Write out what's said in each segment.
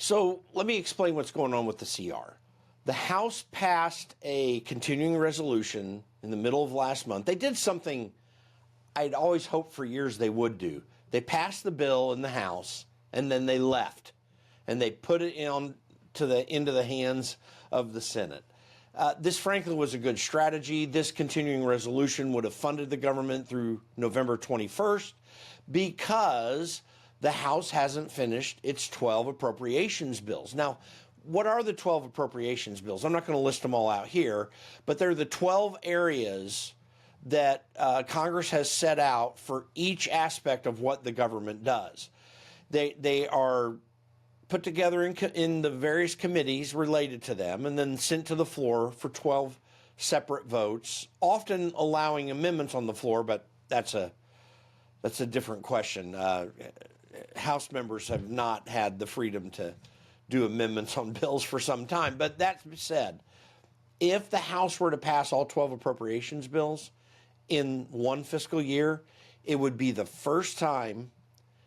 So let me explain what's going on with the CR. The House passed a continuing resolution in the middle of last month. They did something I'd always hoped for years they would do. They passed the bill in the House, and then they left. And they put it into the hands of the Senate. This, frankly, was a good strategy. This continuing resolution would have funded the government through November 21st because the House hasn't finished its 12 appropriations bills. Now, what are the 12 appropriations bills? I'm not going to list them all out here, but they're the 12 areas that Congress has set out for each aspect of what the government does. They are put together in the various committees related to them and then sent to the floor for 12 separate votes, often allowing amendments on the floor, but that's a different question. House members have not had the freedom to do amendments on bills for some time. But that said, if the House were to pass all 12 appropriations bills in one fiscal year, it would be the first time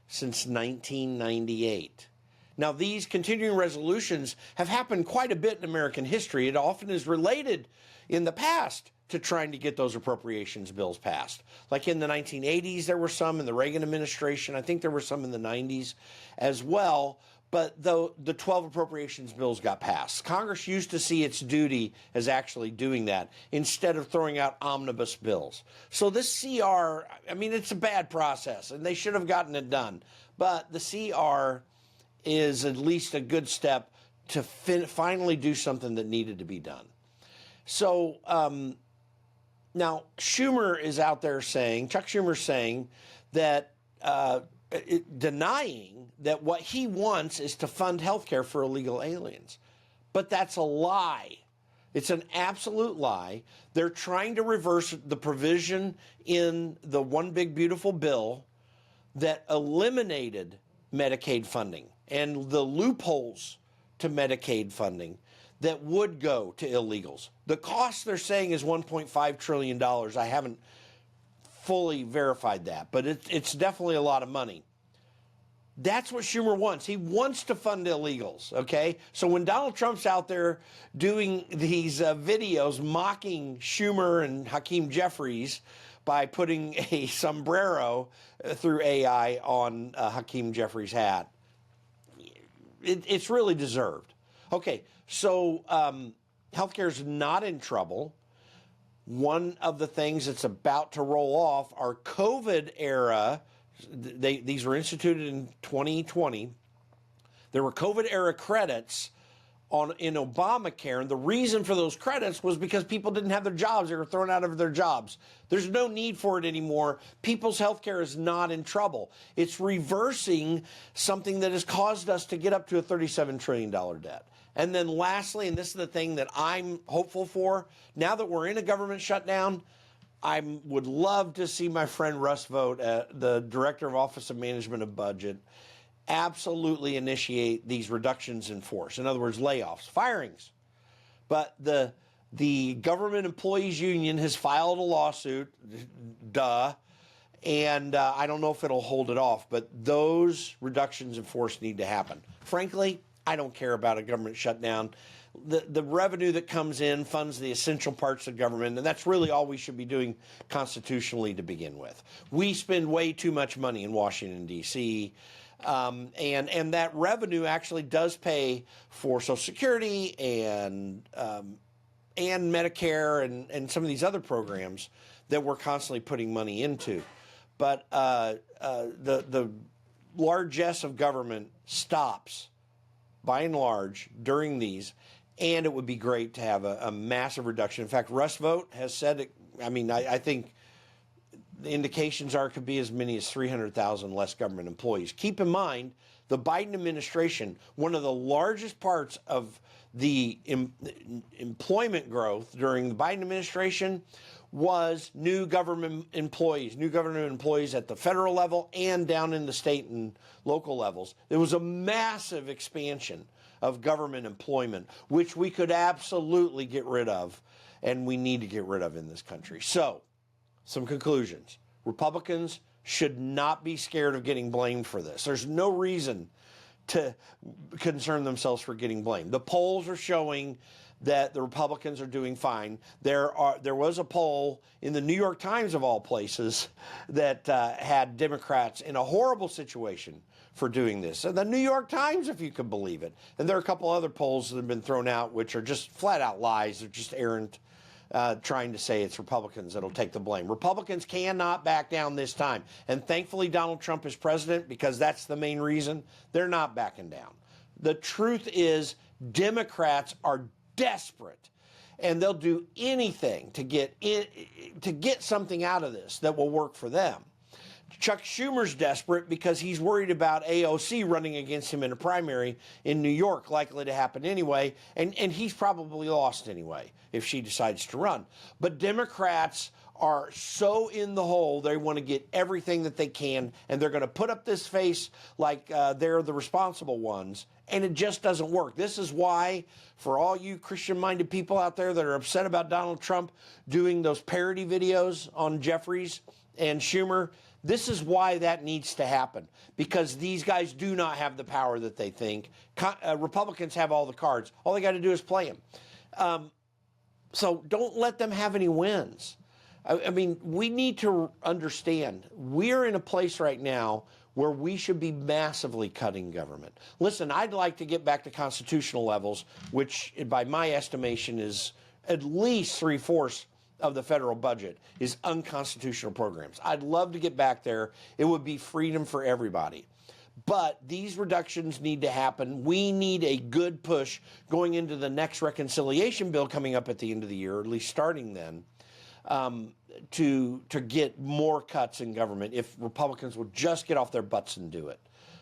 since 1998. Now, these continuing resolutions have happened quite a bit in American history. It often is related in the past to trying to get those appropriations bills passed. Like in the 1980s, there were some in the Reagan administration. I think there were some in the 90s as well. But the 12 appropriations bills got passed. Congress used to see its duty as actually doing that instead of throwing out omnibus bills. So this CR, I mean, it's a bad process, and they should have gotten it done. But the CR is at least a good step to finally do something that needed to be done. So now Schumer is out there saying, Chuck Schumer's saying that denying that what he wants is to fund health care for illegal aliens. But that's a lie. It's an absolute lie. They're trying to reverse the provision in the One Big Beautiful Bill that eliminated Medicaid funding and the loopholes to Medicaid funding that would go to illegals. The cost they're saying is $1.5 trillion. I haven't fully verified that, but it's definitely a lot of money. That's what Schumer wants. He wants to fund illegals, okay? So when Donald Trump's out there doing these videos mocking Schumer and Hakeem Jeffries by putting a sombrero through AI on Hakeem Jeffries' hat, it's really deserved. Okay, so healthcare is not in trouble. One of the things that's about to roll off are COVID-era. These were instituted in 2020. There were COVID-era credits in Obamacare, and the reason for those credits was because people didn't have their jobs. They were thrown out of their jobs. There's no need for it anymore. People's health care is not in trouble. It's reversing something that has caused us to get up to a $37 trillion debt. And then lastly, and this is the thing that I'm hopeful for, now that we're in a government shutdown, I would love to see my friend Russ Vought, the Director of Office of Management of Budget, absolutely initiate these reductions in force. In other words, layoffs, firings. But the Government Employees Union has filed a lawsuit, and I don't know if it'll hold it off, but those reductions in force need to happen. Frankly, I don't care about a government shutdown. The revenue that comes in funds the essential parts of government, and that's really all we should be doing constitutionally to begin with. We spend way too much money in Washington, D.C., and that revenue actually does pay for Social Security and Medicare and some of these other programs that we're constantly putting money into. But the largesse of government stops by and large during these, and it would be great to have a massive reduction. In fact, Russ Vought has said it. I mean, I think the indications are it could be as many as 300,000 less government employees. Keep in mind, the Biden administration, one of the largest parts of the employment growth during the Biden administration was new government employees at the federal level and down in the state and local levels. There was a massive expansion of government employment, which we could absolutely get rid of, and we need to get rid of in this country. So, some conclusions. Republicans should not be scared of getting blamed for this. There's no reason to concern themselves for getting blamed. The polls are showing that the Republicans are doing fine. There was a poll in the New York Times, of all places, that had Democrats in a horrible situation for doing this. And the New York Times, if you could believe it. And there are a couple other polls that have been thrown out, which are just flat out lies. They're just errant, trying to say it's Republicans that'll take the blame. Republicans cannot back down this time. And thankfully, Donald Trump is president, because that's the main reason. They're not backing down. The truth is, Democrats are desperate, and they'll do anything to get something out of this that will work for them. Chuck Schumer's desperate because he's worried about AOC running against him in a primary in New York, likely to happen anyway, and he's probably lost anyway if she decides to run. But Democrats are so in the hole, they want to get everything that they can, and they're going to put up this face like they're the responsible ones, and it just doesn't work. This is why, for all you Christian-minded people out there that are upset about Donald Trump doing those parody videos on Jeffries and Schumer, this is why that needs to happen, because these guys do not have the power that they think. Republicans have all the cards. All they got to do is play them. So don't let them have any wins. I mean, we need to understand we're in a place right now where we should be massively cutting government. Listen, I'd like to get back to constitutional levels, which by my estimation is at least 3/4 of the federal budget is unconstitutional programs. I'd love to get back there. It would be freedom for everybody. But these reductions need to happen. We need a good push going into the next reconciliation bill coming up at the end of the year, or at least starting then, to get more cuts in government if Republicans will just get off their butts and do it.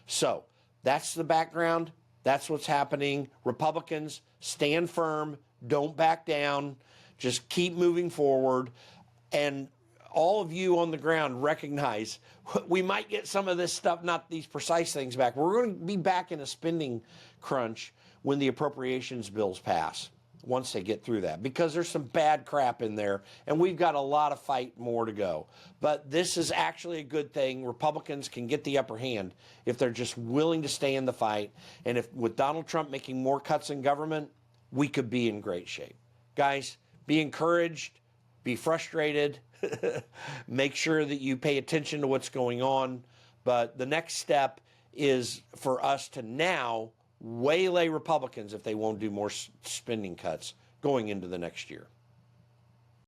So that's the background. That's what's happening. Republicans, stand firm. Don't back down. Just keep moving forward. And all of you on the ground recognize we might get some of this stuff, not these precise things back. We're going to be back in a spending crunch when the appropriations bills pass, once they get through that, because there's some bad crap in there, and we've got a lot of fight more to go. But this is actually a good thing. Republicans can get the upper hand if they're just willing to stay in the fight. And if with Donald Trump making more cuts in government, we could be in great shape. Guys, be encouraged, be frustrated, make sure that you pay attention to what's going on. But the next step is for us to now waylay Republicans if they won't do more spending cuts going into the next year.